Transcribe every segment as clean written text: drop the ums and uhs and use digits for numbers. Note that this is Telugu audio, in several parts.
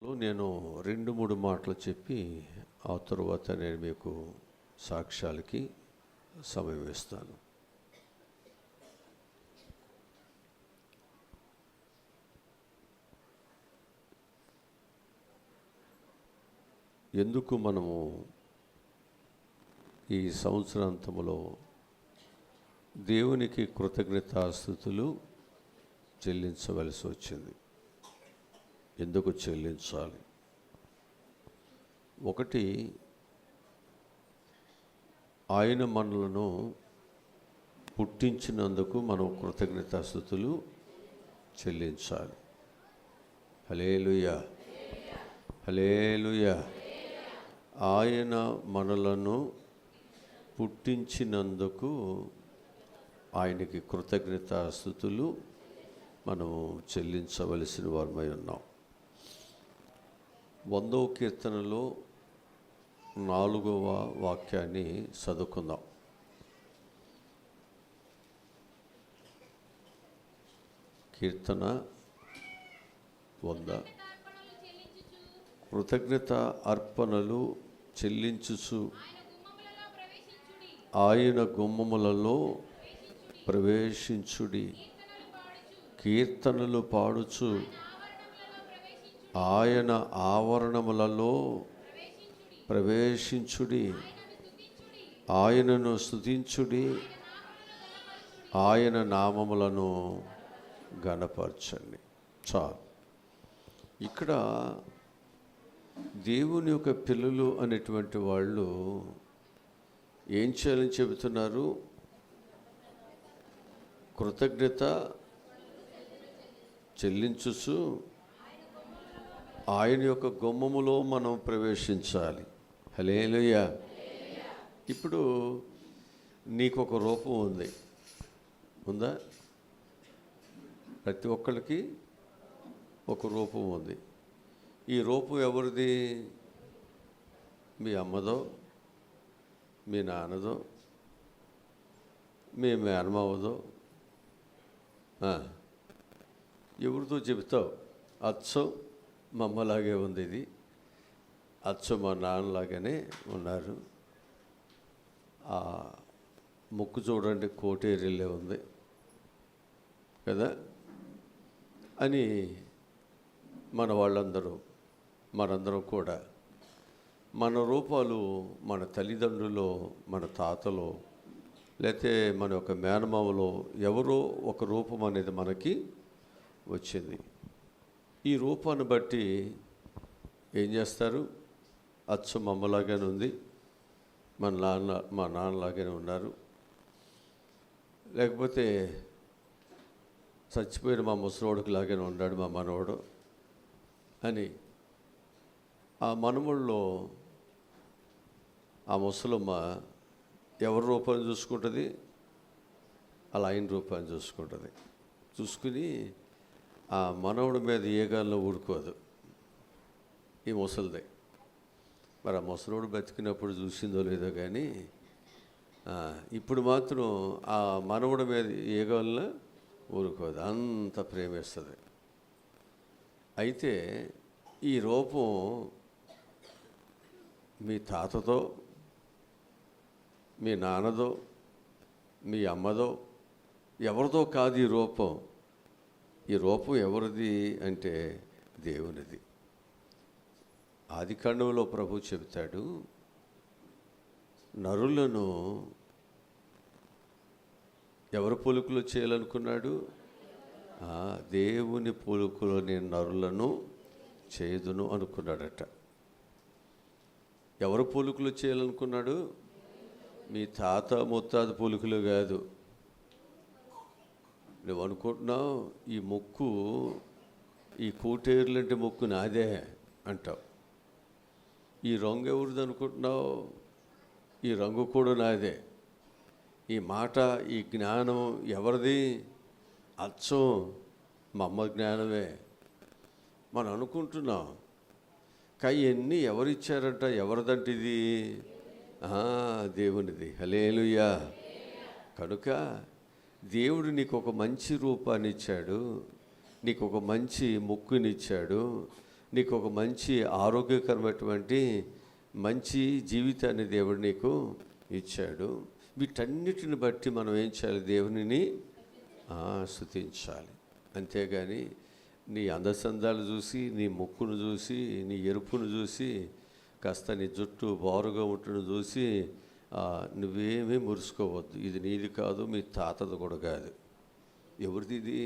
నేను 2-3 మాటలు చెప్పి ఆ తరువాత నేను మీకు సాక్ష్యాలకి సమయం ఇస్తాను. ఎందుకు మనము ఈ సంవత్సరాంతములో దేవునికి కృతజ్ఞతాస్తుతులు చెల్లించవలసి వచ్చింది? ఎందుకు చెల్లించాలి? ఒకటి, ఆయన మనలను పుట్టించినందుకు మనం కృతజ్ఞతాస్తుతులు చెల్లించాలి. హల్లెలూయా, హల్లెలూయా. ఆయన మనలను పుట్టించినందుకు ఆయనకి కృతజ్ఞతాస్తుతులు మనం చెల్లించవలసిన వారమై ఉన్నాం. 100వ కీర్తనలో 4వ వాక్యాన్ని చదువుకుందాం. కీర్తన 100. కృతజ్ఞత అర్పణలు చెల్లించుచు ఆయన గుమ్మములలో ప్రవేశించుడి, కీర్తనలు పాడుచు ఆయన ఆవరణములలో ప్రవేశించుడి, ఆయనను స్తుతించుడి, ఆయన నామములను ఘనపరచండి. చాలు. ఇక్కడ దేవుని యొక్క పిల్లలు అనేటువంటి వాళ్ళు ఏం చేయాలని చెబుతున్నారు? కృతజ్ఞత చెల్లించుచు ఆయన యొక్క గుమ్మములో మనం ప్రవేశించాలి. హల్లెలూయా. ఇప్పుడు నీకు ఒక రూపం ఉందా? ప్రతి ఒక్కరికి ఒక రూపం ఉంది. ఈ రూపం ఎవరిది? మీ అమ్మదో, మీ నాన్నదో, మీ మేనమావదో, ఎవరితో చెబుతావు? అచ్చం మా అమ్మలాగే ఉంది, ఇది అచ్చం మా నాన్నలాగానే ఉన్నారు, ఆ ముక్కు చూడండి కోటేరిల్లే ఉంది కదా అని మన వాళ్ళందరూ, మనందరం కూడా మన రూపాలు మన తల్లిదండ్రులు, మన తాతలో, లేకపోతే మన యొక్క మేనమామలో ఎవరో ఒక రూపం అనేది మనకి వచ్చింది. ఈ రూపాన్ని బట్టి ఏం చేస్తారు? అచ్చం అమ్మలాగానే ఉంది, మా నాన్నలాగానే ఉన్నారు, లేకపోతే చచ్చిపోయిన మా ముసలోడికి లాగానే ఉన్నాడు మా మనవడు అని ఆ మనముల్లో ఆ ముసలమ్మ ఎవరి రూపాన్ని చూసుకుంటుంది? అలా ఆయన రూపాన్ని చూసుకుంటుంది. చూసుకుని ఆ మనవుడి మీద ఏగాల్లో ఊడుకోదు ఈ ముసలిదే. మరి ఆ ముసలోడు బతికినప్పుడు చూసిందో లేదో కానీ ఇప్పుడు మాత్రం ఆ మనవుడి మీద ఏగాల్లో ఊరుకోదు, అంత ప్రేమిస్తుంది. అయితే ఈ రూపం మీ తాతతో, మీ నాన్నదో, మీ అమ్మదో, ఎవరిదో కాదు. ఈ రూపం ఎవరిది అంటే దేవునిది. ఆదికాండంలో ప్రభు చెబుతాడు, నరులను ఎవరి పోలికలో చేయాలనుకున్నాడు? దేవుని పోలికలో నేను నరులను చేదును అనుకున్నాడట. ఎవరి పోలికలో చేయాలనుకున్నాడు? మీ తాత ముత్తాత పోలికలు కాదు. నువ్వు అనుకుంటున్నావు ఈ ముక్కు, ఈ కోటేరులంటే ముక్కు నాదే అంటావు. ఈ రంగు ఎవరిది అనుకుంటున్నావు? ఈ రంగు కూడా నాదే. ఈ మాట, ఈ జ్ఞానం ఎవరిది? అచ్చం మా అమ్మ జ్ఞానమే మనం అనుకుంటున్నాం. కానీ ఎన్ని ఎవరిచ్చారంట? ఎవరిదంటిది? దేవునిది. హల్లెలూయా. కనుక దేవుడు నీకు ఒక మంచి రూపాన్ని ఇచ్చాడు, నీకు ఒక మంచి ముక్కునిచ్చాడు, నీకు ఒక మంచి ఆరోగ్యకరమైనటువంటి మంచి జీవితాన్ని దేవుడు నీకు ఇచ్చాడు. వీటన్నిటిని బట్టి మనం ఏం చేయాలి? దేవునిని స్తుతించాలి. అంతేగాని నీ అందచందాలు చూసి, నీ ముక్కును చూసి, నీ ఎరుపును చూసి, కాస్త నీ జుట్టు బారుగా ఉంటును చూసి నువ్వేమీ మురుసుకోవద్దు. ఇది నీది కాదు, మీ తాతది కూడా కాదు. ఎవరిది ఇది?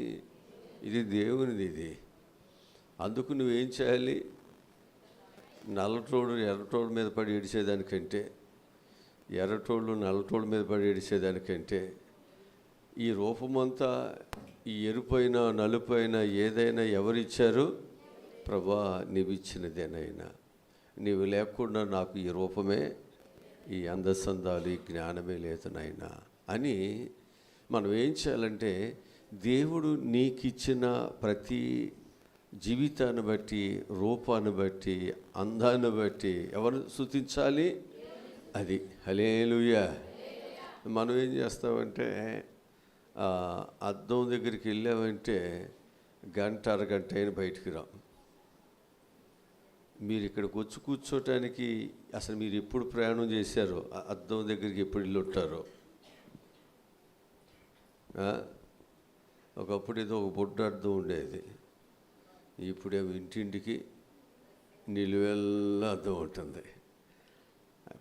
ఇది దేవునిది. ఇది అందుకు నువ్వేం చేయాలి? నల్లటోడు ఎర్రటోడు మీద పడి ఏడిచేదానికంటే, ఎర్రటోళ్ళు నల్లటోడు మీద పడి ఏడిచేదానికంటే, ఈ రూపమంతా ఈ ఎరుపైన నలుపైన ఏదైనా ఎవరిచ్చారు? ప్రభా నీవిచ్చినదేనైనా. నీవు లేకుండా నాకు ఈ రూపమే, ఈ అందచందాలు, ఈ జ్ఞానమే లేదు నాయనా అని మనం ఏం చేయాలంటే, దేవుడు నీకిచ్చిన ప్రతి జీవితాన్ని బట్టి, రూపాన్ని బట్టి, అందాన్ని బట్టి ఎవరు స్తుతించాలి? అది హల్లెలూయా. మనం ఏం చేస్తామంటే, అద్దం దగ్గరికి వెళ్ళామంటే గంట అరగంట అయిన బయటికి రా. మీరు ఇక్కడికి వచ్చి కూర్చోటానికి అసలు మీరు ఎప్పుడు ప్రయాణం చేశారో, అద్దం దగ్గరికి ఎప్పుడు వెళ్ళి ఉంటారో. ఒకప్పుడు ఏదో ఒక బొడ్డు అద్దం ఉండేది, ఇప్పుడేమో ఇంటింటికి నిలువెల్లా అద్దం ఉంటుంది.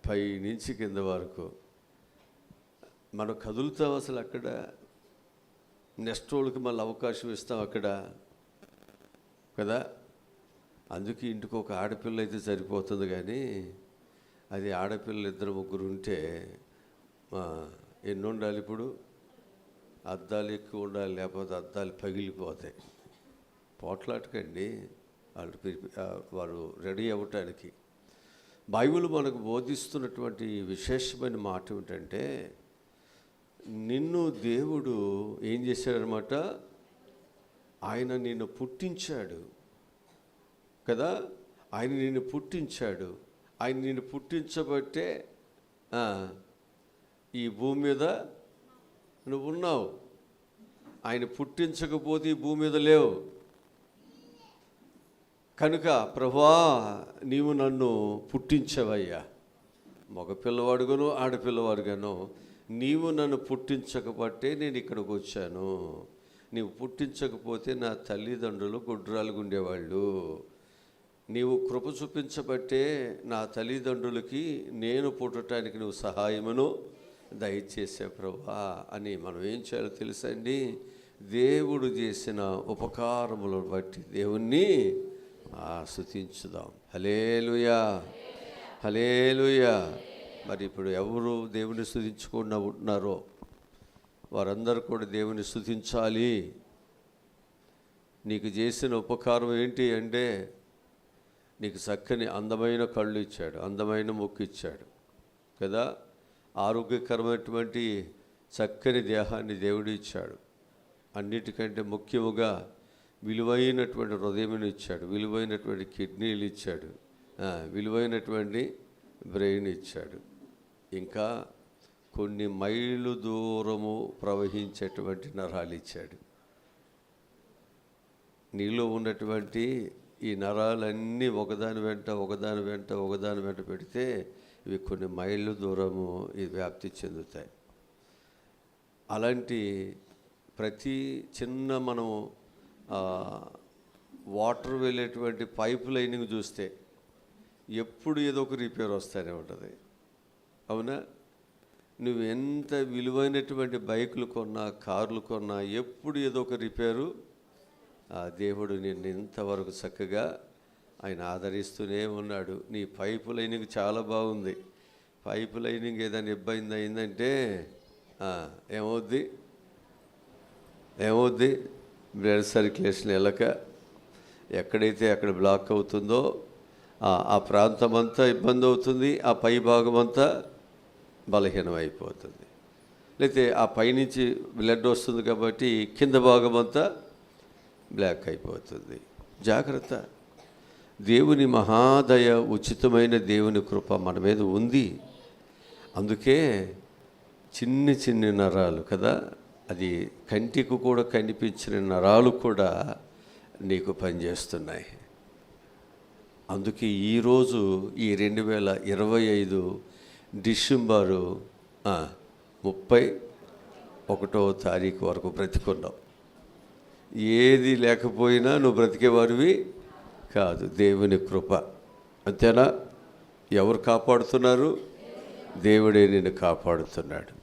పై నుంచి కింద వరకు మనం కదులుతాం. అసలు అక్కడ నెక్స్ట్ వాళ్ళకి మళ్ళీ అవకాశం ఇస్తాం అక్కడ కదా. అందుకే ఇంటికి ఒక ఆడపిల్ల అయితే సరిపోతుంది. కానీ అది ఆడపిల్లలు 2-3 ఉంటే ఎన్ని ఉండాలి? ఇప్పుడు అద్దాలు ఎక్కువ ఉండాలి, లేకపోతే అద్దాలు పగిలిపోతాయి. పోట్లాటకండి వారు రెడీ అవ్వటానికి. బైబిల్ మనకు బోధిస్తున్నటువంటి విశేషమైన మాట ఏమిటంటే, నిన్ను దేవుడు ఏం చేశాడనమాట? ఆయన నిన్ను పుట్టించాడు కదా. ఆయన నిన్ను పుట్టించాడు. ఆయన నిన్ను పుట్టించబట్టే ఈ భూమి మీద నువ్వు ఉన్నావు. ఆయన పుట్టించకపోతే ఈ భూమి మీద లేవు. కనుక ప్రభువా నీవు నన్ను పుట్టించవయ్యా, మగ పిల్లవాడుగాను ఆడపిల్లవాడుగాను నీవు నన్ను పుట్టించకపోతే నేను ఇక్కడికి వచ్చాను. నీవు పుట్టించకపోతే నా తల్లిదండ్రులు గుడ్రాలుగా ఉండేవాళ్ళు. నీవు కృప చూపించబట్టే నా తల్లిదండ్రులకి నేను పుట్టడానికి నువ్వు సహాయమును దయచేసే ప్రభువా అని మనం ఏం చేయాలో తెలుసండి? దేవుడు చేసిన ఉపకారములను బట్టి దేవుణ్ణి స్తుతించుదాం. హల్లెలూయా, హల్లెలూయా. మరి ఇప్పుడు ఎవరు దేవుని స్తుతించకుండా ఉంటున్నారో వారందరూ కూడా దేవుని స్తుతించాలి. నీకు చేసిన ఉపకారం ఏంటి అంటే, నీకు చక్కని అందమైన కళ్ళు ఇచ్చాడు, అందమైన ముక్కు ఇచ్చాడు కదా. ఆరోగ్యకరమైనటువంటి చక్కని దేహాన్ని దేవుడు ఇచ్చాడు. అన్నిటికంటే ముఖ్యముగా విలువైనటువంటి హృదయం ఇచ్చాడు, విలువైనటువంటి కిడ్నీలు ఇచ్చాడు, విలువైనటువంటి బ్రెయిన్ ఇచ్చాడు. ఇంకా కొన్ని మైళ్ళు దూరము ప్రవహించేటువంటి నరాలు ఇచ్చాడు. నీలో ఉన్నటువంటి ఈ నరాలన్నీ ఒకదాని వెంట పెడితే ఇవి కొన్ని మైళ్ళు దూరము ఇది వ్యాప్తి చెందుతాయి. అలాంటి ప్రతి చిన్న మనం వాటర్ వెళ్ళేటువంటి పైప్ లైనింగ్ చూస్తే ఎప్పుడు ఏదో ఒక రిపేర్ వస్తూనే ఉంటుంది. అవునా? నువ్వు ఎంత విలువైనటువంటి బైకులు కొన్నా, కార్లు కొన్నా ఎప్పుడు ఏదో ఒక రిపేరు. దేవుడు నిన్ను ఇంతవరకు చక్కగా ఆయన ఆదరిస్తూనే ఉన్నాడు. నీ పైపు లైనింగ్ చాలా బాగుంది. పైపు లైనింగ్ ఏదైనా ఇబ్బంది అయిందంటే ఏమవుద్ది? బ్లడ్ సర్క్యులేషన్ వెళ్ళక ఎక్కడైతే అక్కడ బ్లాక్ అవుతుందో ఆ ప్రాంతం అంతా ఇబ్బంది అవుతుంది. ఆ పై భాగం అంతా బలహీనం అయిపోతుంది. లేకపోతే ఆ పైనుంచి బ్లడ్ వస్తుంది కాబట్టి కింద భాగం అంతా బ్లాక్ అయిపోతుంది. జాగ్రత్త. దేవుని మహాదయ, ఉచితమైన దేవుని కృప మన మీద ఉంది. అందుకే చిన్ని చిన్ని నరాలు కదా, అది కంటికి కూడా కనిపించిన నరాలు కూడా నీకు పనిచేస్తున్నాయి. అందుకే ఈరోజు ఈ 2025 డిసెంబరు 31వ తారీఖు వరకు బ్రతికున్నావు. ఏది లేకపోయినా నువ్వు బ్రతికేవారివి కాదు, దేవుని కృప. అంతేనా? ఎవరు కాపాడుతున్నారు? దేవుడే నిన్ను కాపాడుతున్నాడు.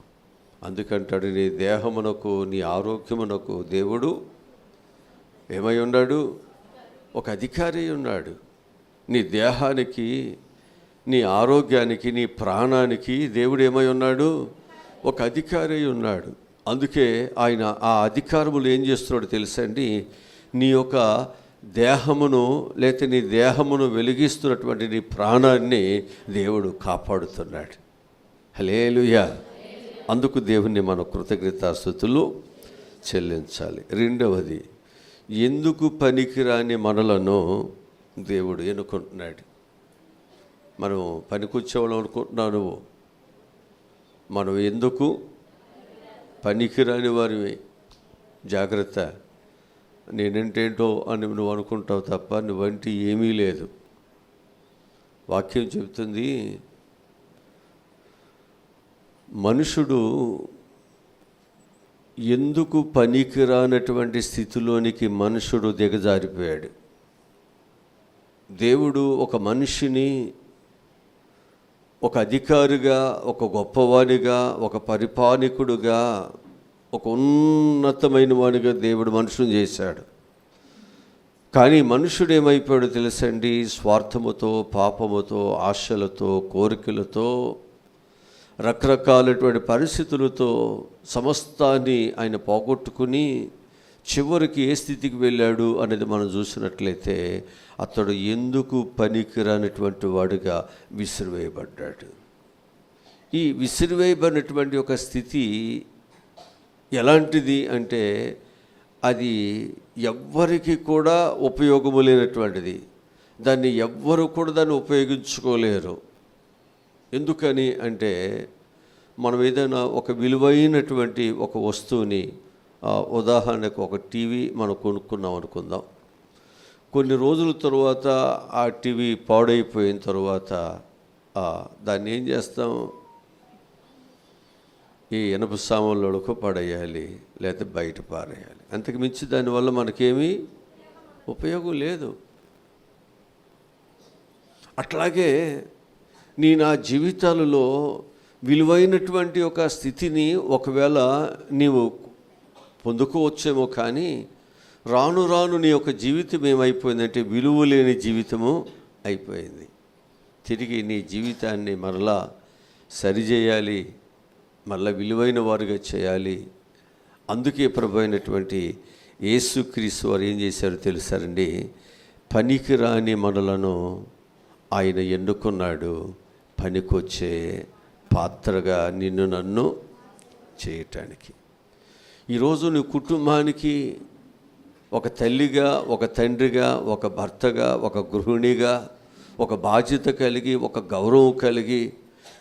అందుకంటాడు, నీ దేహమునకు నీ ఆరోగ్యమునకు దేవుడు ఏమై ఉన్నాడు? ఒక అధికారి ఉన్నాడు. నీ దేహానికి, నీ ఆరోగ్యానికి, నీ ప్రాణానికి దేవుడు ఏమై ఉన్నాడు? ఒక అధికారి ఉన్నాడు. అందుకే ఆయన ఆ అధికారములు ఏం చేస్తున్నాడు తెలుసండి? నీ యొక్క దేహమును లేకపోతే నీ దేహమును వెలిగిస్తున్నటువంటి నీ ప్రాణాన్ని దేవుడు కాపాడుతున్నాడు. హల్లెలూయా. అందుకు దేవుణ్ణి మనం కృతజ్ఞతాస్తుతులు చెల్లించాలి. రెండవది, ఎందుకు పనికిరాని మనలను దేవుడు ఎన్నుకుంటున్నాడు. మనం పనికొచ్చేవాళ్ళం అనుకుంటున్నావు నువ్వు. మనం ఎందుకు పనికిరాని వారివి. జాగ్రత్త. నేనంటేంటో అని నువ్వు అనుకుంటావు తప్ప నువ్వంటి ఏమీ లేదు. వాక్యం చెబుతుంది, మనుషుడు ఎందుకు పనికిరానటువంటి స్థితిలోనికి మనుషుడు దిగజారిపోయాడు. దేవుడు ఒక మనిషిని ఒక అధికారిగా, ఒక గొప్పవానిగా, ఒక పరిపాలకుడుగా, ఒక ఉన్నతమైన వానిగా దేవుడు మనుషుని చేశాడు. కానీ మనుషుడు ఏమైపోయాడో తెలుసండి? స్వార్థముతో, పాపముతో, ఆశలతో, కోరికలతో, రకరకాలటువంటి పరిస్థితులతో సమస్తాన్ని ఆయన పోగొట్టుకుని చివరికి ఏ స్థితికి వెళ్ళాడు అనేది మనం చూసినట్లయితే అతడు ఎందుకు పనికిరానటువంటి వాడుగా విసిరివేయబడ్డాడు. ఈ విసిరివేయబడినటువంటి ఒక స్థితి ఎలాంటిది అంటే అది ఎవ్వరికి కూడా ఉపయోగము లేనటువంటిది. దాన్ని ఎవ్వరు కూడా దాన్ని ఉపయోగించుకోలేరు. ఎందుకని అంటే మనం ఏదైనా ఒక విలువైనటువంటి ఒక వస్తువుని, ఉదాహరణకు ఒక టీవీ మనం కొనుక్కున్నాం అనుకుందాం. కొన్ని రోజుల తర్వాత ఆ టీవీ పాడైపోయిన తర్వాత దాన్ని ఏం చేస్తాం? ఈ ఇనప సామాన్లకు పడేయాలి, లేకపోతే బయట పారేయాలి. అంతకు మించి దానివల్ల మనకేమీ ఉపయోగం లేదు. అట్లాగే నా జీవితాలలో విలువైనటువంటి ఒక స్థితిని ఒకవేళ నీవు పొందుకోవచ్చేమో, కానీ రాను రాను నీ యొక్క జీవితం ఏమైపోయిందంటే విలువ లేని జీవితము అయిపోయింది. తిరిగి నీ జీవితాన్ని మరలా సరిచేయాలి, మరలా విలువైన వారుగా చేయాలి. అందుకే ప్రభు అయినటువంటి యేసుక్రీస్తు వారు ఏం చేశారో తెలుసారండి? పనికిరాని మనలను ఆయన ఎన్నుకున్నాడు, పనికొచ్చే పాత్రగా నిన్ను నన్ను చేయటానికి. ఈరోజు నీ కుటుంబానికి ఒక తల్లిగా, ఒక తండ్రిగా, ఒక భర్తగా, ఒక గృహిణిగా, ఒక బాధ్యత కలిగి, ఒక గౌరవం కలిగి,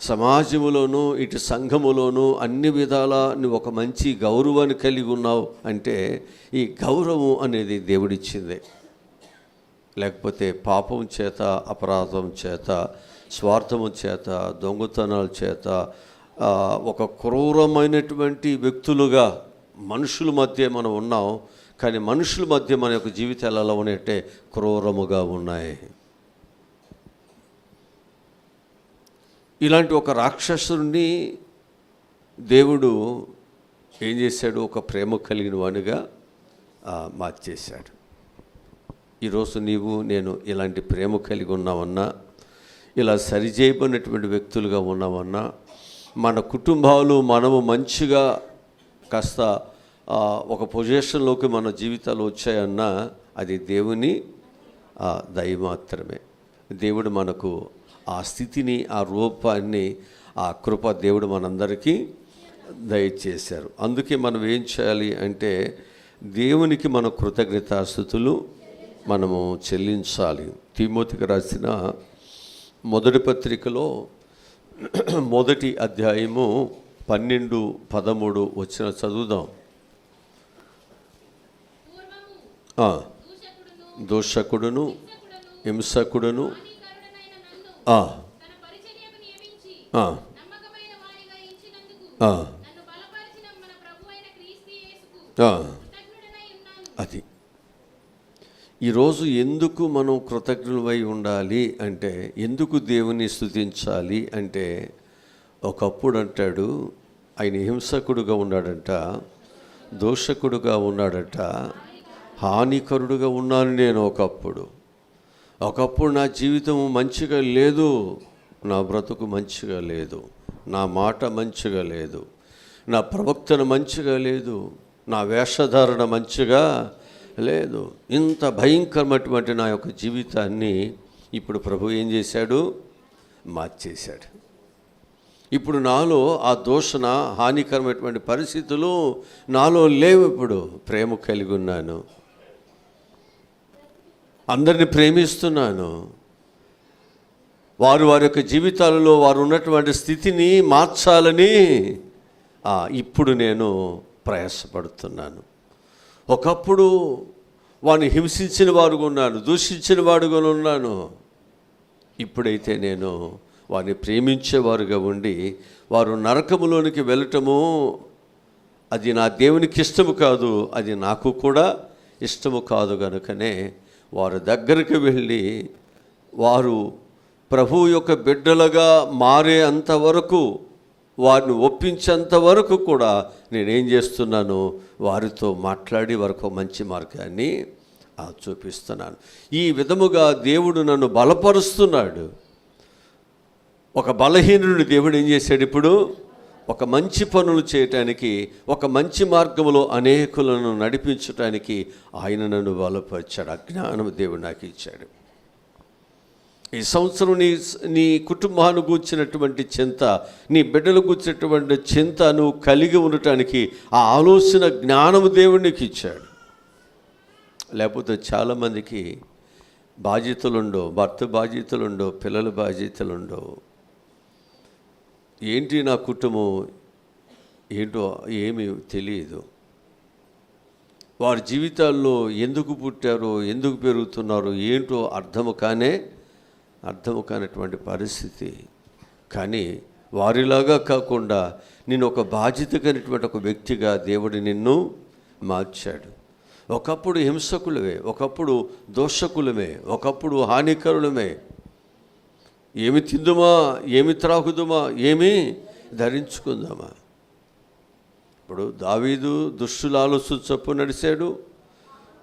సమాజంలోనూ ఇటు సంఘములోనూ అన్ని విధాలా నువ్వు ఒక మంచి గౌరవాన్ని కలిగి ఉన్నావు అంటే ఈ గౌరవం అనేది దేవుడిచ్చిందే. లేకపోతే పాపం చేత, అపరాధం చేత, స్వార్థము చేత, దొంగతనాల చేత ఒక క్రూరమైనటువంటి వ్యక్తులుగా మనుషుల మధ్య మనం ఉన్నాం. కానీ మనుషుల మధ్య మన యొక్క జీవితాలు ఎలా ఉన్నాయంటే క్రూరముగా ఉన్నాయి. ఇలాంటి ఒక రాక్షసుని దేవుడు ఏం చేశాడు? ఒక ప్రేమ కలిగిన వానిగా మార్చేశాడు. ఈరోజు నీవు నేను ఇలాంటి ప్రేమ కలిగి ఉన్నామన్నా, ఇలా సరిచేయబడినటువంటి వ్యక్తులుగా ఉన్నామన్నా, మన కుటుంబాలు మనము మంచిగా కాస్త ఒక పొజిషన్లోకి మన జీవితాలు వచ్చాయన్నా అది దేవుని దయ మాత్రమే. దేవుడు మనకు ఆ స్థితిని, ఆ రూపాన్ని, ఆ కృప దేవుడు మనందరికీ దయచేశారు. అందుకే మనం ఏం చేయాలి అంటే దేవునికి మన కృతజ్ఞతాస్తుతులు మనము చెల్లించాలి. తిమోతికి రాసిన మొదటి పత్రికలో 1వ అధ్యాయము 12-13 వచ్చిన చదువుదాం. దూషకుడును హింసకుడును హానికరుడనైన నన్ను తన పరిచర్యకు నియమించి నమ్మకమైన వారిగా ఎంచినందుకు నన్ను బలపరిచిన మన ప్రభువైన క్రీస్తు యేసుకు కృతజ్ఞుడనై ఉన్నాను. అది ఈరోజు ఎందుకు మనం కృతజ్ఞులమై ఉండాలి అంటే, ఎందుకు దేవుని స్తుతించాలి అంటే, ఒకప్పుడు అంటాడు ఆయన హింసకుడుగా ఉన్నాడంట, దోషకుడుగా ఉన్నాడట, హానికరుడుగా ఉన్నాను నేను. ఒకప్పుడు నా జీవితం మంచిగా లేదు, నా బ్రతుకు మంచిగా లేదు, నా మాట మంచిగా లేదు, నా ప్రవక్తన మంచిగా లేదు, నా వేషధారణ మంచిగా లేదు. ఇంత భయంకరమైనటువంటి నా యొక్క జీవితాన్ని ఇప్పుడు ప్రభు ఏం చేశాడు? మార్చేశాడు. ఇప్పుడు నాలో ఆ దూషణ, హానికరమైనటువంటి పరిస్థితులు నాలో లేవు. ఇప్పుడు ప్రేమ కలిగి ఉన్నాను, అందరిని ప్రేమిస్తున్నాను. వారి యొక్క జీవితాలలో వారు ఉన్నటువంటి స్థితిని మార్చాలని ఇప్పుడు నేను ప్రయాసపడుతున్నాను. ఒకప్పుడు వారిని హింసించిన వాడుగా ఉన్నాను, దూషించిన వాడుగా ఉన్నాను. ఇప్పుడైతే నేను వారిని ప్రేమించేవారుగా ఉండి, వారు నరకములోనికి వెళ్ళటము అది నా దేవునికి ఇష్టము కాదు, అది నాకు కూడా ఇష్టము కాదు. కనుకనే వారి దగ్గరికి వెళ్ళి వారు ప్రభువు యొక్క బిడ్డలుగా మారే అంతవరకు, వారిని ఒప్పించేంత వరకు కూడా నేనేం చేస్తున్నాను? వారితో మాట్లాడి వారికి మంచి మార్గాన్ని చూపిస్తున్నాను. ఈ విధముగా దేవుడు నన్ను బలపరుస్తున్నాడు. ఒక బలహీనుడిని దేవుడు ఏం చేశాడు? ఇప్పుడు ఒక మంచి పనులు చేయటానికి, ఒక మంచి మార్గంలో అనేకులను నడిపించటానికి ఆయన నన్ను బలపరిచాడు. అజ్ఞానం దేవుడు నాకు ఇచ్చాడు. ఈ సంవత్సరం నీ కుటుంబాన్ని కూర్చున్నటువంటి చింత, నీ బిడ్డలు కూర్చున్నటువంటి చింత నువ్వు కలిగి ఉండటానికి ఆ ఆలోచన, జ్ఞానము దేవుడు నీకు ఇచ్చాడు. లేకపోతే చాలామందికి బాధ్యతలుండో, భర్త బాధ్యతలుండో, పిల్లల బాధ్యతలుండో, ఏంటి నా కుటుంబం ఏంటో ఏమీ తెలియదు. వారి జీవితాల్లో ఎందుకు పుట్టారో, ఎందుకు పెరుగుతున్నారో ఏంటో అర్థము కానటువంటి పరిస్థితి. కానీ వారిలాగా కాకుండా నేను ఒక బాధ్యత కలిగినటువంటి ఒక వ్యక్తిగా దేవుడు నిన్ను మార్చాడు. ఒకప్పుడు హింసకులమే, ఒకప్పుడు దోషకులమే, ఒకప్పుడు హానికరులమే. ఏమి తిందుమా, ఏమి త్రాగుదుమా, ఏమి ధరించుకుందామా. ఇప్పుడు దావీదు దుష్టుల ఆలోచన చొప్పున నడిచాడు,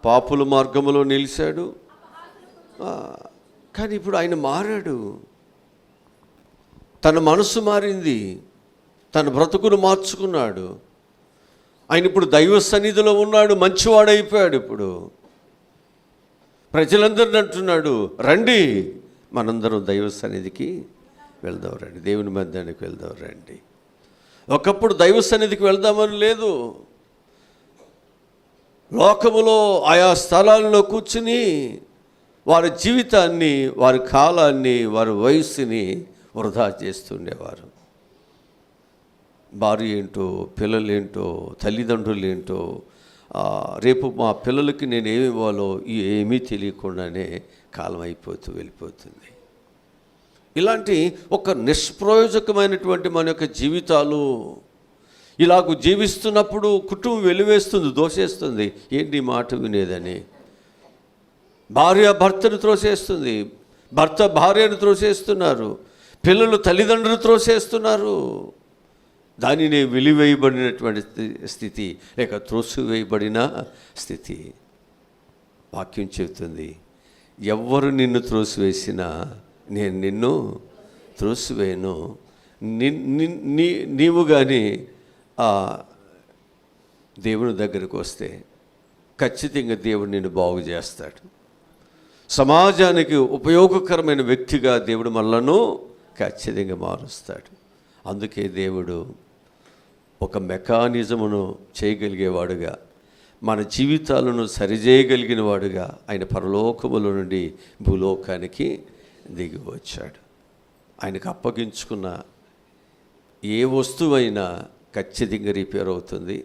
పాపుల మార్గములో నిలిచాడు. కానీ ఇప్పుడు ఆయన మారాడు. తన మనసు మారింది, తన బ్రతుకును మార్చుకున్నాడు. ఆయన ఇప్పుడు దైవ సన్నిధిలో ఉన్నాడు, మంచివాడైపోయాడు. ఇప్పుడు ప్రజలందరిని అంటున్నాడు, రండి మనందరం దైవ సన్నిధికి వెళ్దాం రండి, దేవుని మందిరానికి వెళ్దాం రండి. ఒకప్పుడు దైవ సన్నిధికి వెళ్దామని లేదు. లోకములో ఆయా స్థలాల్లో కూర్చుని వారి జీవితాన్ని, వారి కాలాన్ని, వారి వయస్సుని వృధా చేస్తుండేవారు. భార్య ఏంటో, పిల్లలేంటో, తల్లిదండ్రులు ఏంటో, రేపు మా పిల్లలకి నేను ఏమి ఇవ్వాలో ఏమీ తెలియకుండానే కాలం వెళ్ళిపోతుంది. ఇలాంటి ఒక నిష్ప్రయోజకమైనటువంటి మన యొక్క జీవితాలు ఇలాగ జీవిస్తున్నప్పుడు కుటుంబం వెలివేస్తుంది, దోషేస్తుంది. ఏంటి మాట వినేదని? భార్య భర్తను త్రోసేస్తుంది, భర్త భార్యను త్రోసేస్తున్నారు, పిల్లలు తల్లిదండ్రులు త్రోసేస్తున్నారు. దానిని వెలివేయబడినటువంటి స్థితి, లేక త్రోసివేయబడిన స్థితి. వాక్యం చెబుతుంది, ఎవ్వరు నిన్ను త్రోసివేసినా నేను నిన్ను త్రోసివేయను. నీవు కానీ దేవుని దగ్గరకు వస్తే ఖచ్చితంగా దేవుడు నిన్ను బాగు చేస్తాడు. సమాజానికి ఉపయోగకరమైన వ్యక్తిగా దేవుడు మనలను ఖచ్చితంగా మారుస్తాడు. అందుకే దేవుడు ఒక మెకానిజమును చేయగలిగేవాడుగా, మన జీవితాలను సరిచేయగలిగిన వాడుగా ఆయన పరలోకముల నుండి భూలోకానికి దిగి వచ్చాడు. ఆయనకు అప్పగించుకున్న ఏ వస్తువైనా ఖచ్చితంగా రిపేర్ అవుతుంది,